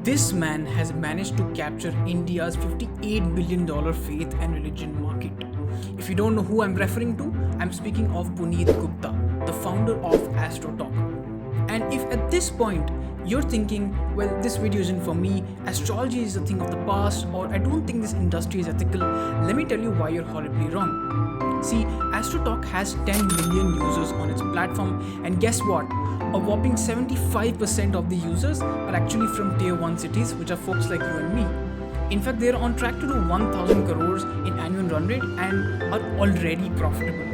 This man has managed to capture India's $58 billion faith and religion market. If you don't know who I'm referring to, I'm speaking of Puneet Gupta, the founder of Astrotalk. And if at this point you're thinking, well, this video isn't for me, astrology is a thing of the past, or I don't think this industry is ethical, let me tell you why you're horribly wrong. See, Astrotalk has 10 million users on its platform, and guess what? A whopping 75% of the users are actually from tier 1 cities, which are folks like you and me. In fact, they are on track to do 1,000 crores in annual run rate and are already profitable.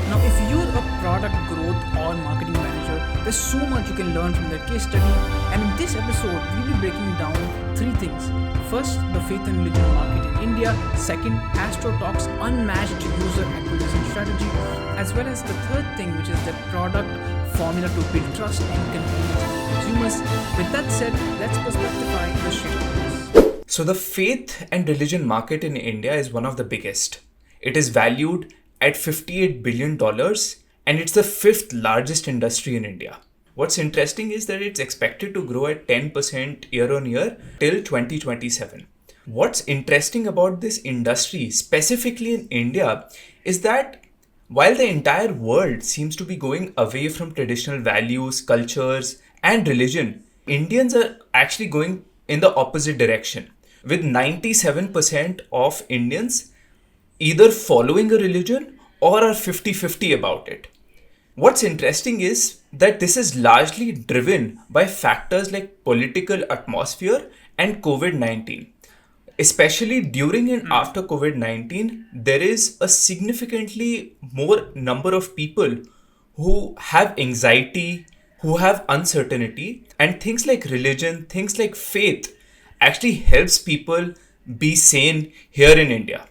Now, if you're a product growth or marketing manager, there's so much you can learn from their case study. And in this episode, we'll be breaking down 3 things. First, the faith and religion market in India. Second, Astrotalk's unmatched user acquisition strategy. As well as the third thing, which is their product formula to build trust and convenience with consumers. With that said, let's perspectivify the shit. So the faith and religion market in India is one of the biggest. It is valued at $58 billion and it's the 5th largest industry in India. What's interesting is that it's expected to grow at 10% year on year till 2027. What's interesting about this industry, specifically in India, is that while the entire world seems to be going away from traditional values, cultures, and religion, Indians are actually going in the opposite direction, with 97% of Indians either following a religion or are 50-50 about it. What's interesting is that this is largely driven by factors like political atmosphere and COVID-19. Especially during and after COVID-19, there is a significantly more number of people who have anxiety, who have uncertainty, and things like religion, things like faith actually helps people be sane here in India.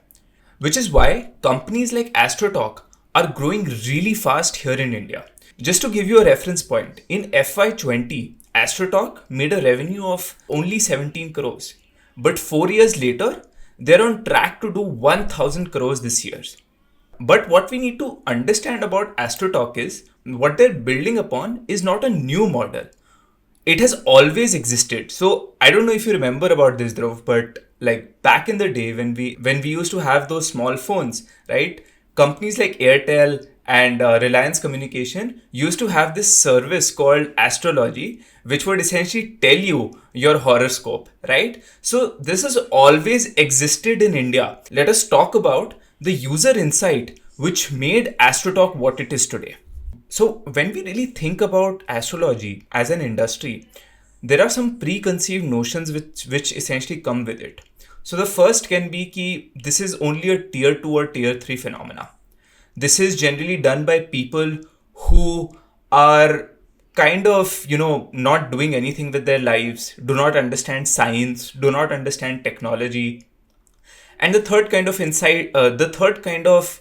Which is why companies like Astrotalk are growing really fast here in India. Just to give you a reference point, in FY20, Astrotalk made a revenue of only 17 crores. But 4 years later, they're on track to do 1,000 crores this year. But what we need to understand about Astrotalk is what they're building upon is not a new model. It has always existed. So I don't know if you remember about this, Dhruv, but like back in the day when we used to have those small phones, right? Companies like Airtel and Reliance Communication used to have this service called Astrology, which would essentially tell you your horoscope, right? So this has always existed in India. Let us talk about the user insight which made Astrotalk what it is today. So when we really think about astrology as an industry, there are some preconceived notions which essentially come with it. So the first can be that this is only a tier 2 or tier 3 phenomena. This is generally done by people who are kind of, not doing anything with their lives, do not understand science, do not understand technology. And the third kind of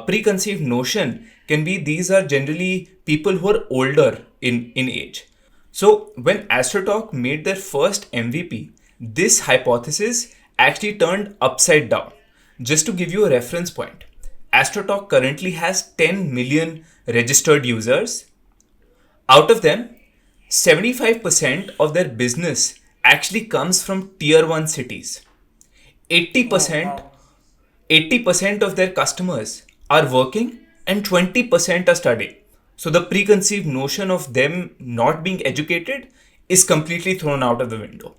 preconceived notion can be these are generally people who are older in age. So when Astrotalk made their first MVP, this hypothesis actually turned upside down. Just to give you a reference point, Astrotalk currently has 10 million registered users. Out of them, 75% of their business actually comes from tier 1 cities. 80% of their customers are working and 20% are studying. So the preconceived notion of them not being educated is completely thrown out of the window.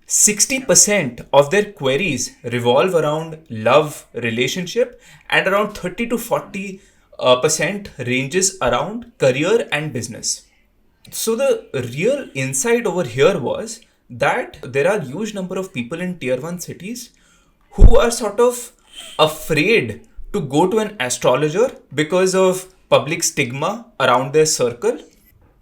60% of their queries revolve around love, relationship, and around 30 to 40% ranges around career and business. So the real insight over here was that there are a huge number of people in tier 1 cities who are sort of afraid to go to an astrologer because of public stigma around their circle.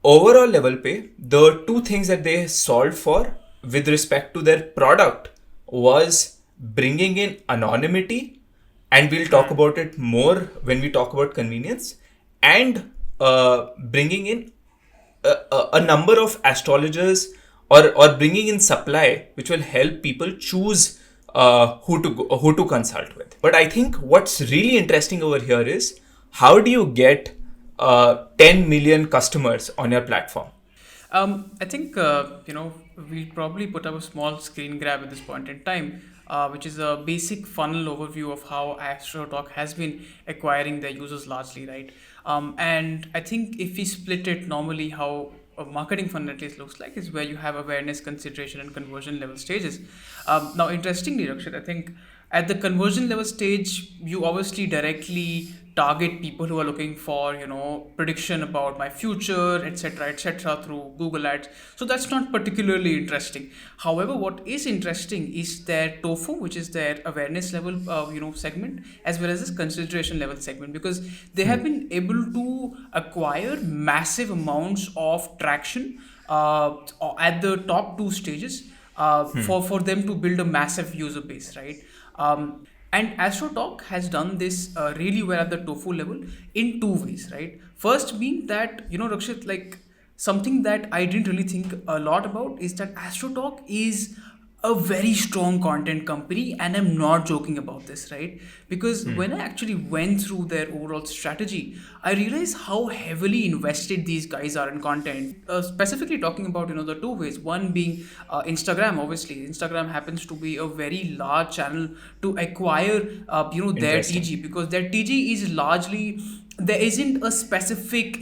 Overall level pay, the 2 things that they solved for with respect to their product was bringing in anonymity, and we'll talk about it more when we talk about convenience, and bringing in a number of astrologers or bringing in supply which will help people choose who to consult with. But I think what's really interesting over here is how do you get 10 million customers on your platform? I think, we'll probably put up a small screen grab at this point in time, which is a basic funnel overview of how Astrotalk has been acquiring their users largely, right? And I think if we split it normally, how a marketing funnel at least looks like is where you have awareness, consideration, and conversion level stages. Now, interestingly, Rakshit, I think at the conversion level stage, you obviously directly target people who are looking for, prediction about my future, etc., through Google Ads. So that's not particularly interesting. However, what is interesting is their TOFO, which is their awareness level, segment, as well as this consideration level segment, because they have been able to acquire massive amounts of traction at the top two stages for them to build a massive user base, right? And Astrotalk has done this really well at the tofu level in two ways, right? First being that, Rakshit, like something that I didn't really think a lot about is that Astrotalk is a very strong content company, and I'm not joking about this, right? Because when I actually went through their overall strategy, I realized how heavily invested these guys are in content. Specifically talking about the two ways. One being Instagram. Obviously, Instagram happens to be a very large channel to acquire their Interesting. TG, because their TG is largely, there isn't a specific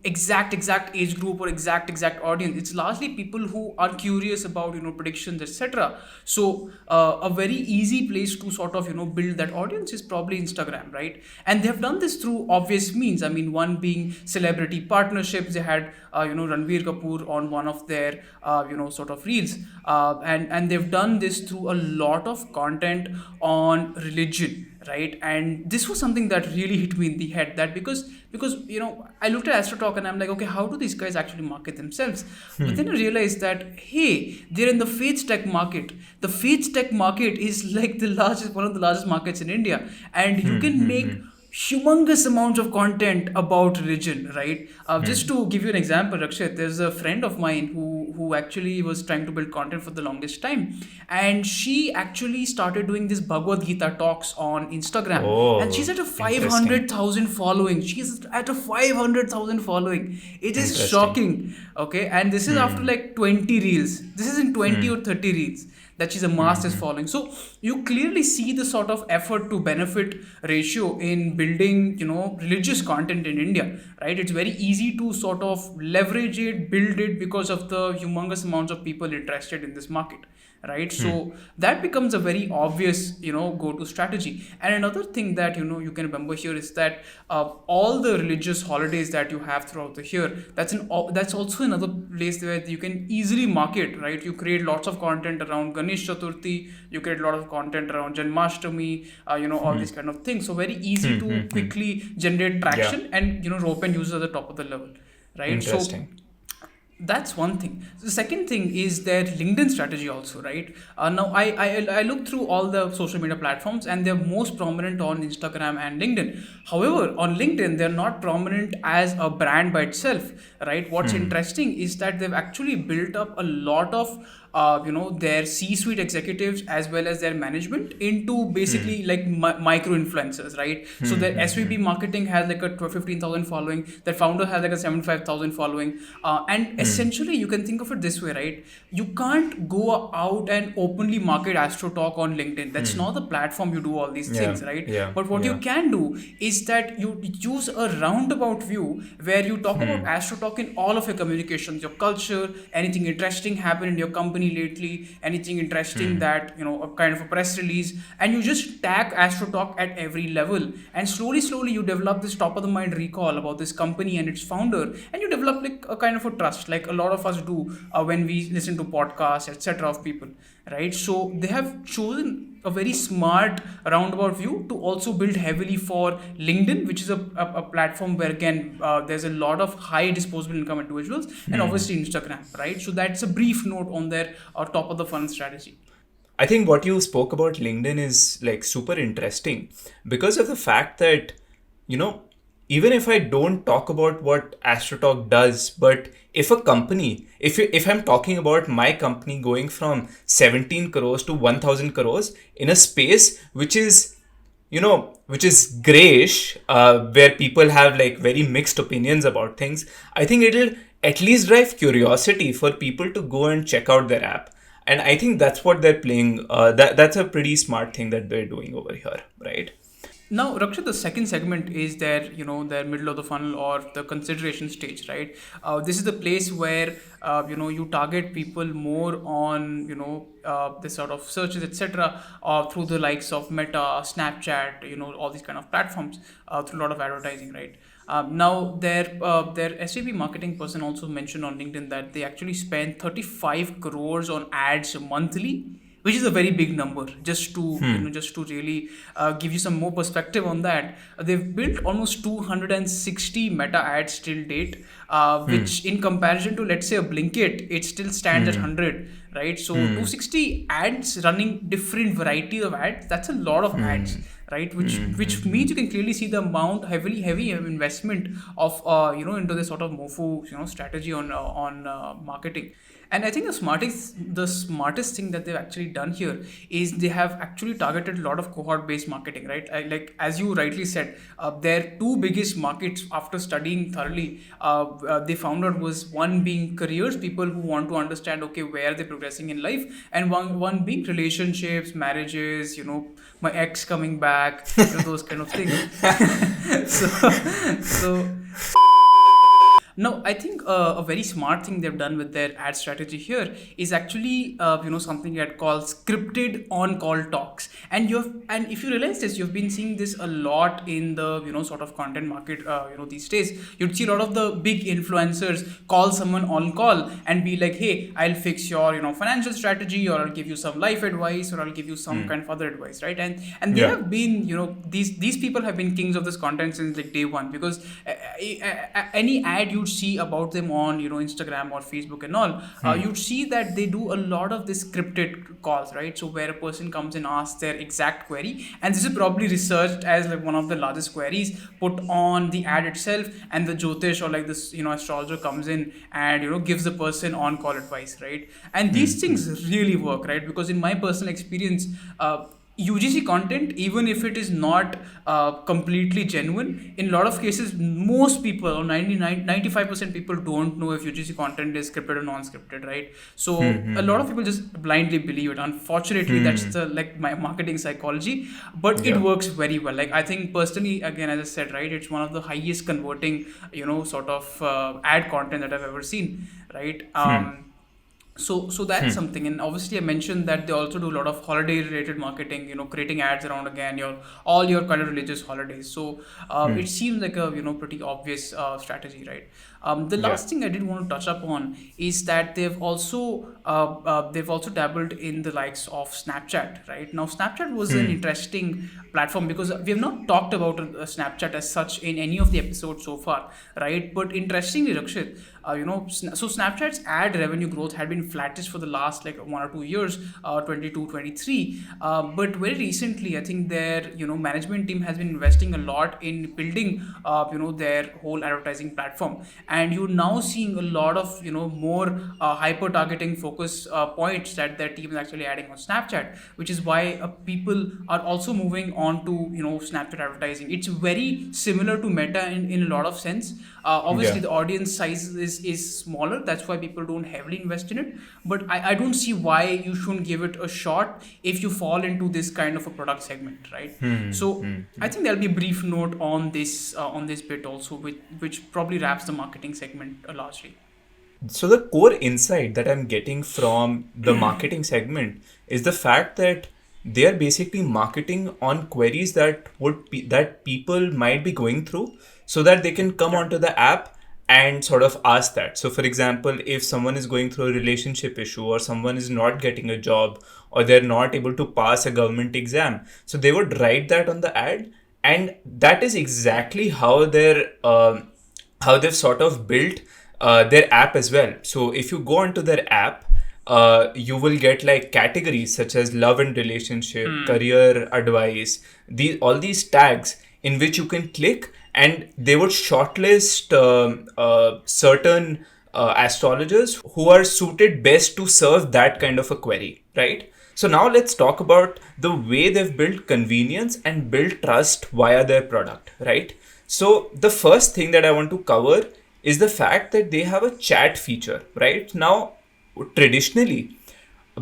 exact age group or exact audience. It's largely people who are curious about predictions, etc. So a very easy place to sort of build that audience is probably Instagram, right? And they have done this through obvious means. I mean, one being celebrity partnerships. They had Ranveer Kapoor on one of their sort of reels, and they've done this through a lot of content on religion, right? And this was something that really hit me in the head, that because I looked at Astrotalk and I'm like, okay, how do these guys actually market themselves? But then I realized that, hey, they're in the faith tech market. The faith tech market is like one of the largest markets in India, and you can make humongous amounts of content about religion, right? Just to give you an example, Rakshit, there's a friend of mine who actually was trying to build content for the longest time, and she actually started doing this Bhagavad Gita talks on Instagram, and she's Oh, at a interesting. 500,000 following. She's at a 500,000 following. It is Interesting. shocking, okay? And this is after like 20 reels. This is in 20 or 30 reels that she's amassed this following. So you clearly see the sort of effort to benefit ratio in building, religious content in India, right? It's very easy to sort of leverage it, build it, because of the humongous amounts of people interested in this market, right? So that becomes a very obvious go-to strategy. And another thing that you can remember here is that all the religious holidays that you have throughout the year, that's also another place where you can easily market, right? You create lots of content around Ganesh Chaturthi, you create a lot of content around Janmashtami, all these kind of things. So very easy to quickly generate Yeah. traction and rope and users at the top of the level, right? So Interesting. that's one thing. The second thing is their LinkedIn strategy also, right? Now I looked through all the social media platforms, and they're most prominent on Instagram and LinkedIn. However, on LinkedIn they're not prominent as a brand by itself, right? What's interesting is that they've actually built up a lot of their C-suite executives as well as their management into basically like micro influencers, right? So their SVP marketing has like a 15,000 following. Their founder has like a 75,000 following, and essentially you can think of it this way, right? You can't go out and openly market Astrotalk on LinkedIn. That's not the platform you do all these Yeah. things, right? Yeah. But what you Yeah. can do is that you use a roundabout view where you talk about Astrotalk in all of your communications, your culture, anything interesting happened in your company lately, anything interesting that a kind of a press release, and you just tag Astrotalk at every level, and slowly you develop this top of the mind recall about this company and its founder, and you develop like a kind of a trust, like a lot of us do when we listen to podcasts, etc., of people, right? So they have chosen a very smart roundabout view to also build heavily for LinkedIn, which is a platform where again there's a lot of high disposable income individuals, and obviously Instagram, right? So that's a brief note on their top of the funnel strategy. I think what you spoke about LinkedIn is like super interesting because of the fact that, you know, even if I don't talk about what Astrotalk does, but if a company, if I'm talking about my company going from 17 crores to 1000 crores in a space which is, which is grayish, where people have like very mixed opinions about things, I think at least drive curiosity for people to go and check out their app. And I think that's what they're playing. That's a pretty smart thing that they're doing over here, right? Now, Rakshit, the second segment is their middle of the funnel or the consideration stage, right? This is the place where, you target people more on, this sort of searches, etc., through the likes of Meta, Snapchat, all these kind of platforms, through a lot of advertising, right? Now, their SAP marketing person also mentioned on LinkedIn that they actually spend 35 crores on ads monthly, which is a very big number. Just to really give you some more perspective on that, they've built almost 260 meta ads till date, which in comparison to, let's say, a Blinkit, it still stands at 100, right? So 260 ads running different variety of ads, that's a lot of ads, right? Which means you can clearly see the amount heavy investment of into this sort of MOFU strategy on marketing. And I think the smartest thing that they've actually done here is they have actually targeted a lot of cohort-based marketing, right? Like as you rightly said, their two biggest markets after studying thoroughly, they found out was one being careers, people who want to understand, okay, where they're progressing in life, and one being relationships, marriages, my ex coming back, those kind of things. so Now, I think a very smart thing they've done with their ad strategy here is actually, something that calls scripted on-call talks. And if you realize this, you've been seeing this a lot in the sort of content market, these days. You'd see a lot of the big influencers call someone on call and be like, hey, I'll fix your financial strategy, or I'll give you some life advice, or I'll give you some kind of other advice, right? And they have been these people have been kings of this content since like day one, because any ad you'd see about them on Instagram or Facebook and all, you'd see that they do a lot of this scripted calls, right? So where a person comes and asks their exact query, and this is probably researched as like one of the largest queries put on the ad itself, and the Jyotish or like this astrologer comes in and gives the person on call advice, right? And these things really work, right? Because in my personal experience, UGC content, even if it is not completely genuine, in a lot of cases, most people, or 95% people don't know if UGC content is scripted or non-scripted, right? So a lot of people just blindly believe it. Unfortunately, that's the my marketing psychology, but it works very well. Like I think personally, again, as I said, right, it's one of the highest converting, sort of ad content that I've ever seen, right? So that's something. And obviously I mentioned that they also do a lot of holiday related marketing, creating ads around again all your kind of religious holidays. So it seems like a pretty obvious strategy, right? The last thing I did want to touch upon is that they've also dabbled in the likes of Snapchat, right? Now Snapchat was an interesting platform because we have not talked about Snapchat as such in any of the episodes so far, right? But interestingly, Rakshit, so Snapchat's ad revenue growth had been flattish for the last like 1 or 2 years, 22, 23. But very recently, I think their management team has been investing a lot in building their whole advertising platform, and you're now seeing a lot of more hyper targeting focus points that their team is actually adding on Snapchat, which is why people are also moving on to Snapchat advertising. It's very similar to Meta in a lot of sense. Obviously the audience size is smaller, that's why people don't heavily invest in it, but I don't see why you shouldn't give it a shot if you fall into this kind of a product segment, right? I think there'll be a brief note on this bit also, which probably wraps the marketing segment largely. So the core insight that I'm getting from the marketing segment is the fact that they are basically marketing on queries that people might be going through, so that they can come onto the app and sort of ask that. So for example, if someone is going through a relationship issue, or someone is not getting a job, or they're not able to pass a government exam, so they would write that on the ad, and that is exactly how they've sort of built their app as well. So if you go onto their app, you will get like categories such as love and relationship, career advice, all these tags in which you can click, and they would shortlist certain astrologers who are suited best to serve that kind of a query, right? So now let's talk about the way they've built convenience and built trust via their product, right? So the first thing that I want to cover is the fact that they have a chat feature. Right now, traditionally,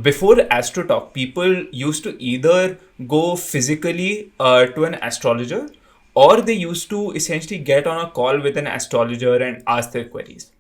before Astrotalk, people used to either go physically to an astrologer, or they used to essentially get on a call with an astrologer and ask their queries,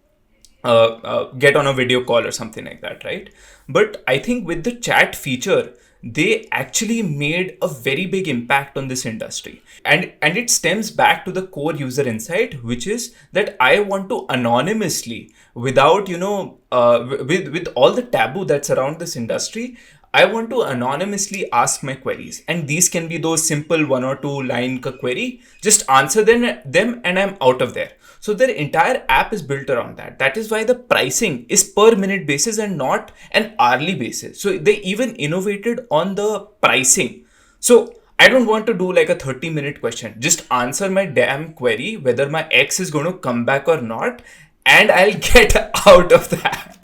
get on a video call or something like that, right? But I think with the chat feature, they actually made a very big impact on this industry, and it stems back to the core user insight, which is that I want to anonymously, without with all the taboo that's around this industry, I want to anonymously ask my queries. And these can be those simple 1 or 2 line ka query. Just answer them and I'm out of there. So their entire app is built around that. That is why the pricing is per minute basis and not an hourly basis. So they even innovated on the pricing. So I don't want to do like a 30-minute question. Just answer my damn query, whether my ex is going to come back or not, and I'll get out of the app.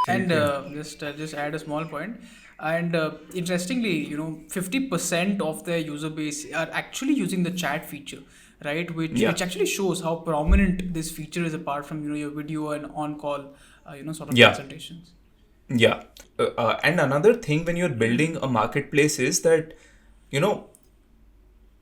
And just add a small point. And interestingly, 50% of their user base are actually using the chat feature, right? Which actually shows how prominent this feature is, apart from your video and on-call, sort of consultations. Yeah. And another thing when you're building a marketplace is that,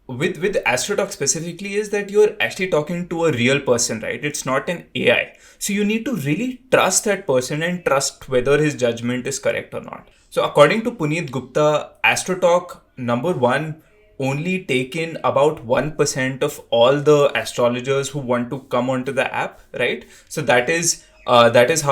with Astrotalk specifically, is that you're actually talking to a real person, right? It's not an AI. So you need to really trust that person and trust whether his judgment is correct or not. So according to Puneet Gupta, Astrotalk, number one, only take in about 1% of all the astrologers who want to come onto the app, right? So that is how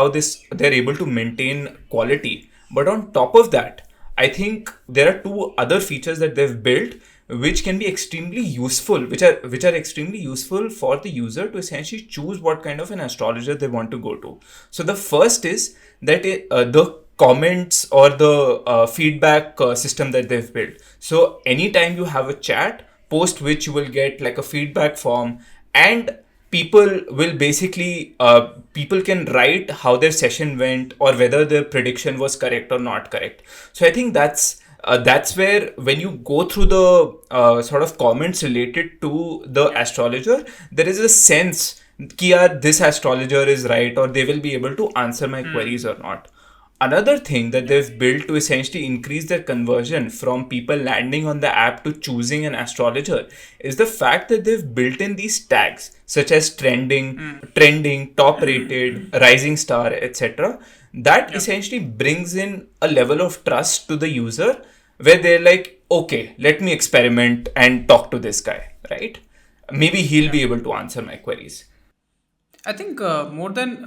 they're able to maintain quality. But on top of that, I think there are 2 other features that they've built which can be extremely useful, which are extremely useful for the user to essentially choose what kind of an astrologer they want to go to. So the first is that the comments or the feedback system that they've built. So anytime you have a chat, post which you will get like a feedback form, and people will basically people can write how their session went or whether their prediction was correct or not correct. So I think that's where, when you go through the sort of comments related to the astrologer, there is a sense that this astrologer is right, or they will be able to answer my queries or not. Another thing that they've built to essentially increase their conversion from people landing on the app to choosing an astrologer is the fact that they've built in these tags such as trending, top rated, rising star, etc. That essentially brings in a level of trust to the user, where they're like, okay, let me experiment and talk to this guy, right? Maybe he'll be able to answer my queries. I think more than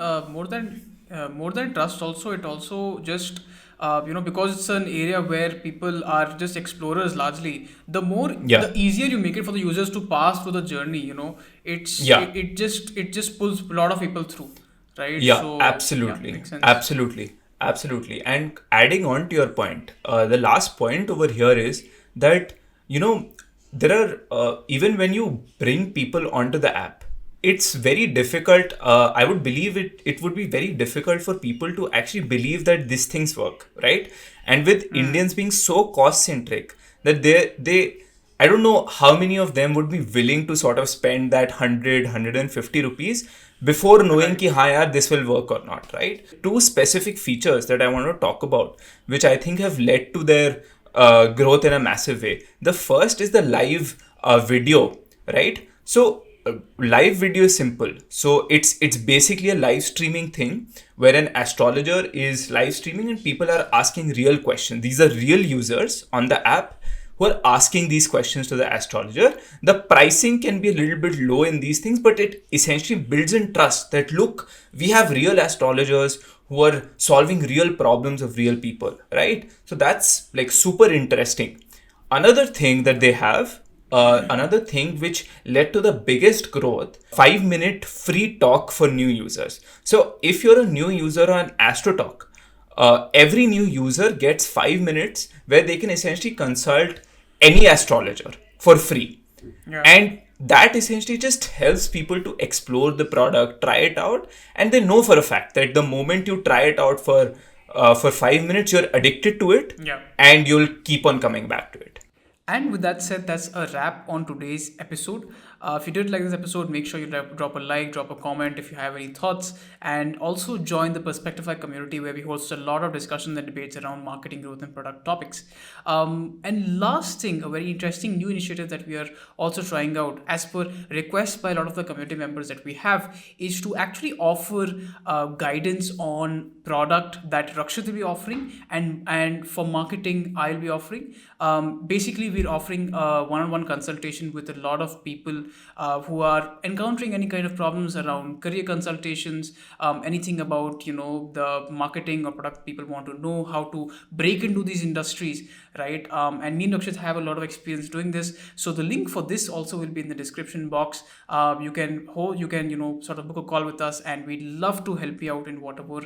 trust, also it also just because it's an area where people are just explorers largely. The easier you make it for the users to pass through the journey, it just pulls a lot of people through, right? Yeah, So absolutely. makes sense. Absolutely. And adding on to your point, the last point over here is that, there are, even when you bring people onto the app, it's very difficult. I would believe it would be very difficult for people to actually believe that these things work, right? And with Indians being so cost centric, that they I don't know how many of them would be willing to sort of spend that 150 rupees before knowing ki haan yaar, this will work or not, right? 2 specific features that I want to talk about, which I think have led to their growth in a massive way. The first is the live video, right? So live video is simple. So it's basically a live streaming thing where an astrologer is live streaming and people are asking real questions. These are real users on the app who are asking these questions to the astrologer. The pricing can be a little bit low in these things, but it essentially builds in trust that, look, we have real astrologers who are solving real problems of real people, right? So that's like super interesting. Another thing that they have, another thing which led to the biggest growth, 5-minute free talk for new users. So if you're a new user on Astrotalk, every new user gets 5 minutes where they can essentially consult any astrologer for free. Yeah. And that essentially just helps people to explore the product, try it out, and they know for a fact that the moment you try it out for 5 minutes, you're addicted to it, Yeah. and you'll keep on coming back to it. And with that said, that's a wrap on today's episode. If you did like this episode, make sure you drop a like, drop a comment if you have any thoughts, and also join the Perspectify community where we host a lot of discussions and debates around marketing, growth, and product topics. And last thing, a very interesting new initiative that we are also trying out, as per request by a lot of the community members that we have, is to actually offer guidance on product that Rakshit will be offering, and for marketing I'll be offering. Basically, we're offering a one-on-one consultation with a lot of people who are encountering any kind of problems around career consultations, anything about the marketing or product people want to know how to break into these industries, right? And me and Rakshit have a lot of experience doing this, so the link for this also will be in the description box. You can sort of book a call with us, and we'd love to help you out in whatever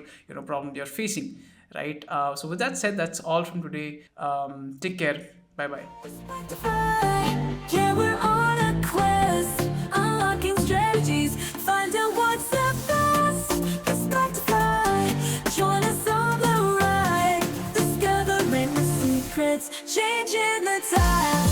problem you're facing, right? So with that said, that's all from today. Take care. Bye bye. Yeah, we're on a quest, unlocking strategies, find out what's the best. Perspectify, join us on the ride, discovering the secrets, changing the tide.